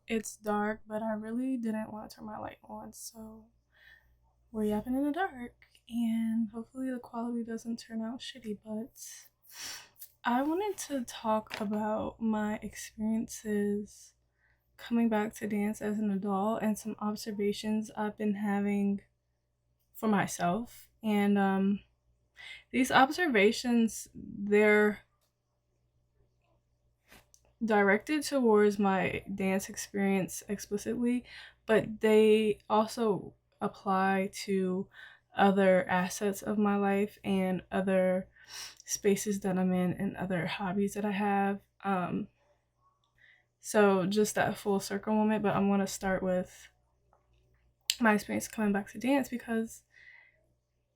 It's dark, but I really didn't want to turn my light on, so we're yapping in the dark, and hopefully the quality doesn't turn out shitty, but I wanted to talk about my experiences coming back to dance as an adult and some observations I've been having for myself. And these observations, they're directed towards my dance experience explicitly, but they also apply to other assets of my life and other spaces that I'm in and other hobbies that I have. So just that full circle moment, but I'm going to start with my experience coming back to dance because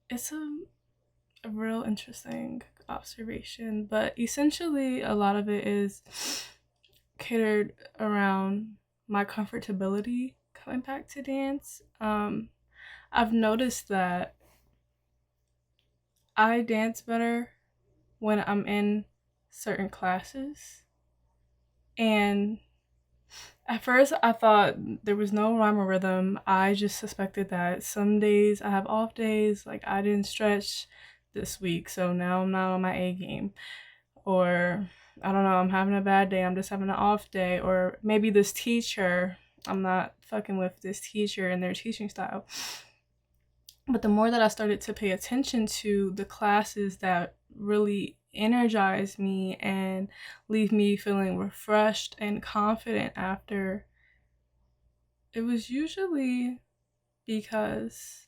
it's a real interesting observation, but essentially a lot of it is catered around my comfortability coming back to dance. I've noticed that I dance better when I'm in certain classes. And at first, I thought there was no rhyme or rhythm. I just suspected that some days I have off days, like I didn't stretch this week, so now I'm not on my A game. Or I don't know, I'm having a bad day, I'm just having an off day. Or maybe this teacher, I'm not fucking with this teacher and their teaching style. But the more that I started to pay attention to the classes that really energize me and leave me feeling refreshed and confident after, it was usually because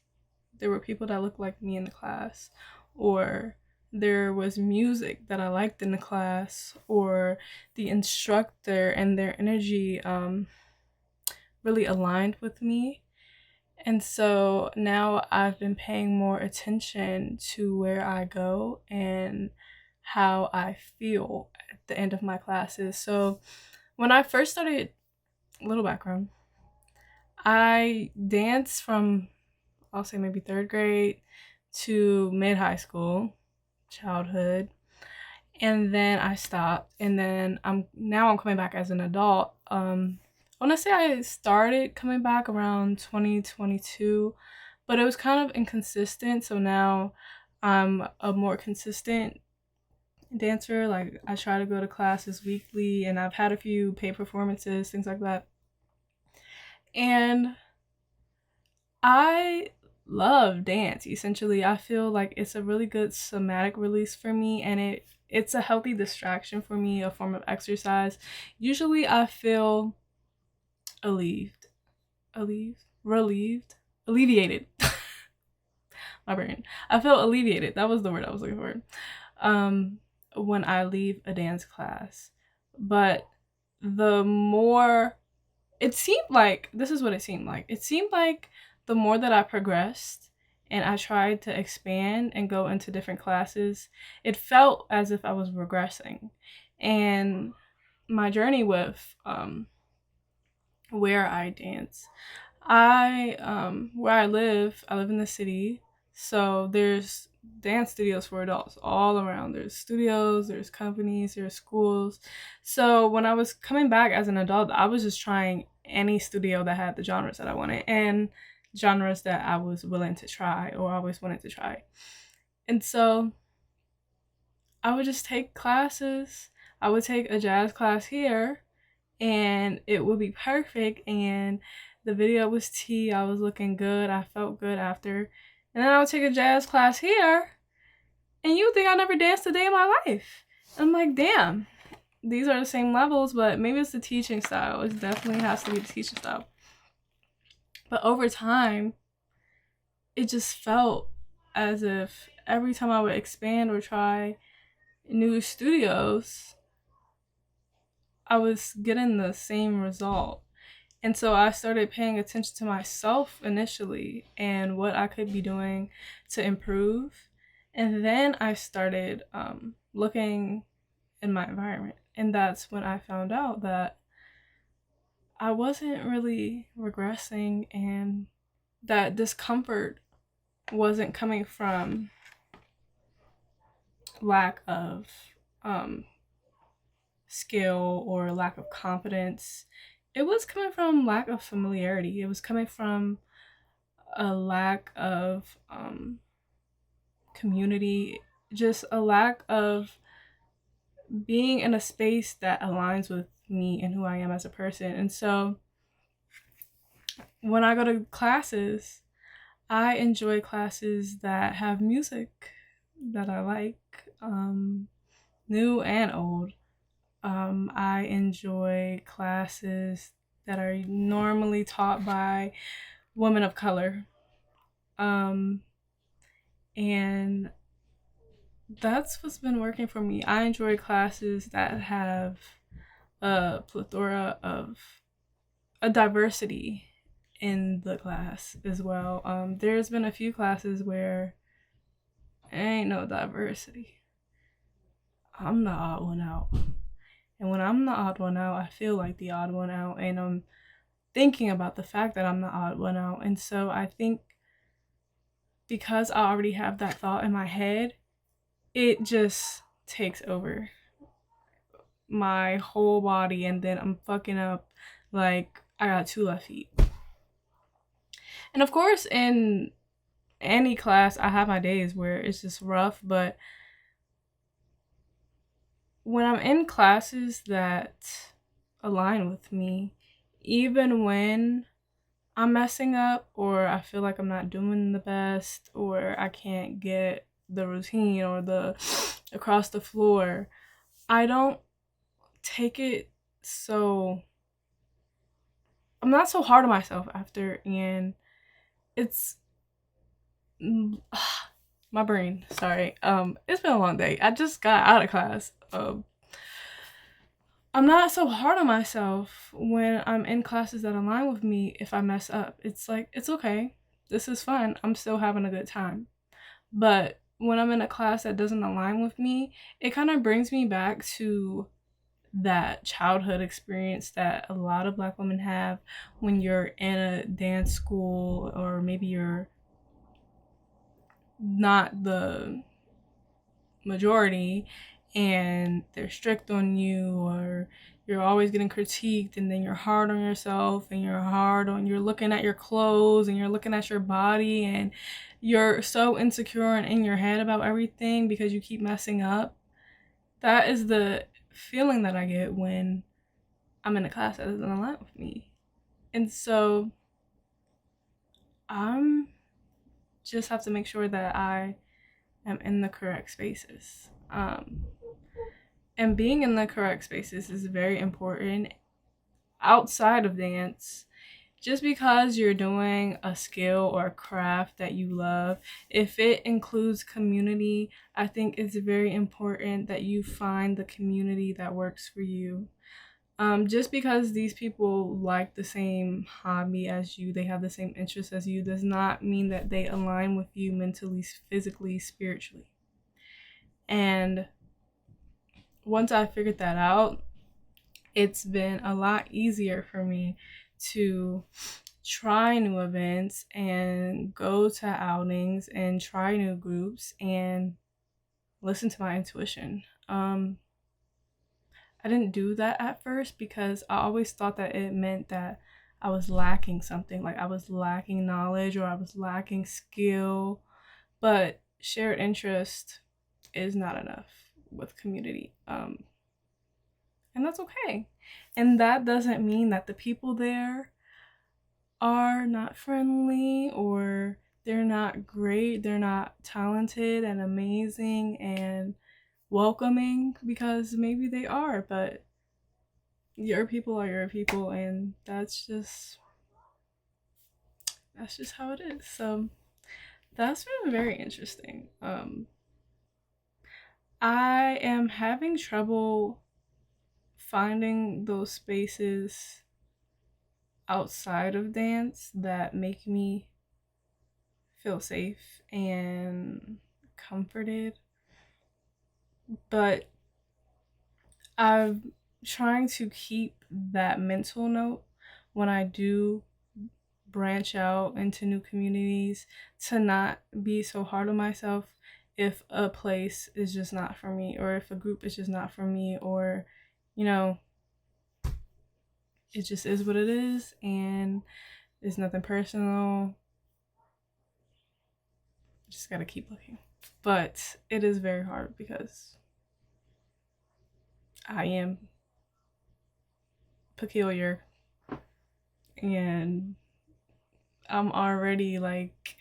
there were people that looked like me in the class, or there was music that I liked in the class, or the instructor and their energy really aligned with me. And so now I've been paying more attention to where I go and how I feel at the end of my classes. So when I first started, little background, I danced from, I'll say maybe third grade to mid high school, childhood, and then I stopped, and then I'm coming back as an adult. I want to say I started coming back around 2022, but it was kind of inconsistent. So now I'm a more consistent dancer. Like I try to go to classes weekly, and I've had a few paid performances, things like that. And I love dance. Essentially, I feel like it's a really good somatic release for me, and it's a healthy distraction for me, a form of exercise. Usually I feel relieved, relieved, alleviated. My brain. I feel alleviated. That was the word I was looking for. When I leave a dance class. But the more it seemed like, this is what it seemed like. It seemed like the more that I progressed and I tried to expand and go into different classes, it felt as if I was regressing. And my journey with where I dance, where I live in the city, so there's dance studios for adults all around. There's studios, there's companies, there's schools. So when I was coming back as an adult, I was just trying any studio that had the genres that I wanted and genres that I was willing to try or always wanted to try. And so I would just take classes. I would take a jazz class here and it would be perfect, and the video was tea, I was looking good, I felt good after. And then I would take a jazz class here and you would think I never danced a day in my life. And I'm like, damn, these are the same levels, but maybe it's the teaching style. It definitely has to be the teaching style. But over time, it just felt as if every time I would expand or try new studios, I was getting the same result. And so I started paying attention to myself initially and what I could be doing to improve. And then I started looking in my environment. And that's when I found out that I wasn't really regressing and that discomfort wasn't coming from lack of um, skill or lack of confidence. it was coming from lack of familiarity. It was coming from a lack of community, just a lack of being in a space that aligns with me and who I am as a person. And so when I go to classes, I enjoy classes that have music that I like, new and old. I enjoy classes that are normally taught by women of color. And that's what's been working for me. I enjoy classes that have a plethora of a diversity in the class as well. There's been a few classes where ain't no diversity. I'm the odd one out. And when I'm the odd one out, I feel like the odd one out. And I'm thinking about the fact that I'm the odd one out. And so I think because I already have that thought in my head, it just takes over my whole body. And then I'm fucking up like I got 2 left feet. And of course, in any class, I have my days where it's just rough. But when I'm in classes that align with me, even when I'm messing up or I feel like I'm not doing the best or I can't get the routine or the across the floor, I don't take it so I'm not so hard on myself after, and it's my brain, sorry. It's been a long day. I just got out of class. I'm not so hard on myself when I'm in classes that align with me if I mess up. It's like, it's okay. This is fun. I'm still having a good time. But when I'm in a class that doesn't align with me, it kind of brings me back to that childhood experience that a lot of Black women have when you're in a dance school, or maybe you're not the majority and they're strict on you, or you're always getting critiqued, and then you're hard on yourself and you're looking at your clothes and you're looking at your body and you're so insecure and in your head about everything because you keep messing up. That is the feeling that I get when I'm in a class that doesn't align with me. And so I'm just have to make sure that I am in the correct spaces. And being in the correct spaces is very important outside of dance. Just because you're doing a skill or a craft that you love, if it includes community, I think it's very important that you find the community that works for you. Just because these people like the same hobby as you, they have the same interests as you, does not mean that they align with you mentally, physically, spiritually. And once I figured that out, it's been a lot easier for me to try new events and go to outings and try new groups and listen to my intuition. I didn't do that at first because I always thought that it meant that I was lacking something, like I was lacking knowledge or I was lacking skill. But shared interest is not enough with community. And that's okay. And that doesn't mean that the people there are not friendly or they're not great, they're not talented and amazing and welcoming, because maybe they are, but your people are your people, and that's just how it is. So that's been very interesting. I am having trouble finding those spaces outside of dance that make me feel safe and comforted. But I'm trying to keep that mental note when I do branch out into new communities, to not be so hard on myself if a place is just not for me, or if a group is just not for me, or, you know, it just is what it is, and it's nothing personal. Just gotta keep looking. But it is very hard because I am peculiar and I'm already like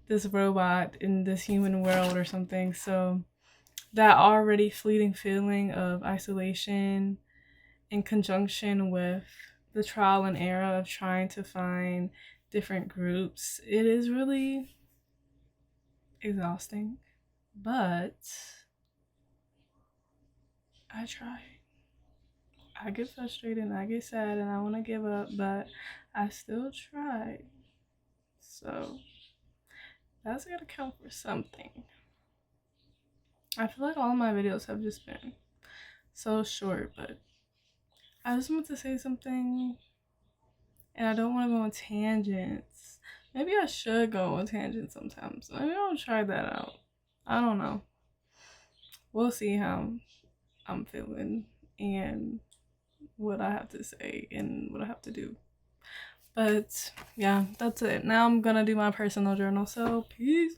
this robot in this human world or something. So that already fleeting feeling of isolation in conjunction with the trial and error of trying to find different groups, it is really exhausting. But I try. I get frustrated and I get sad and I want to give up, but I still try. So that's gotta count for something. I feel like all of my videos have just been so short, but I just want to say something and I don't want to go on tangents. Maybe I should go on tangents sometimes. Maybe I'll try that out. I don't know. We'll see how I'm feeling and what I have to say and what I have to do. But yeah, that's it. Now I'm gonna do my personal journal. So peace.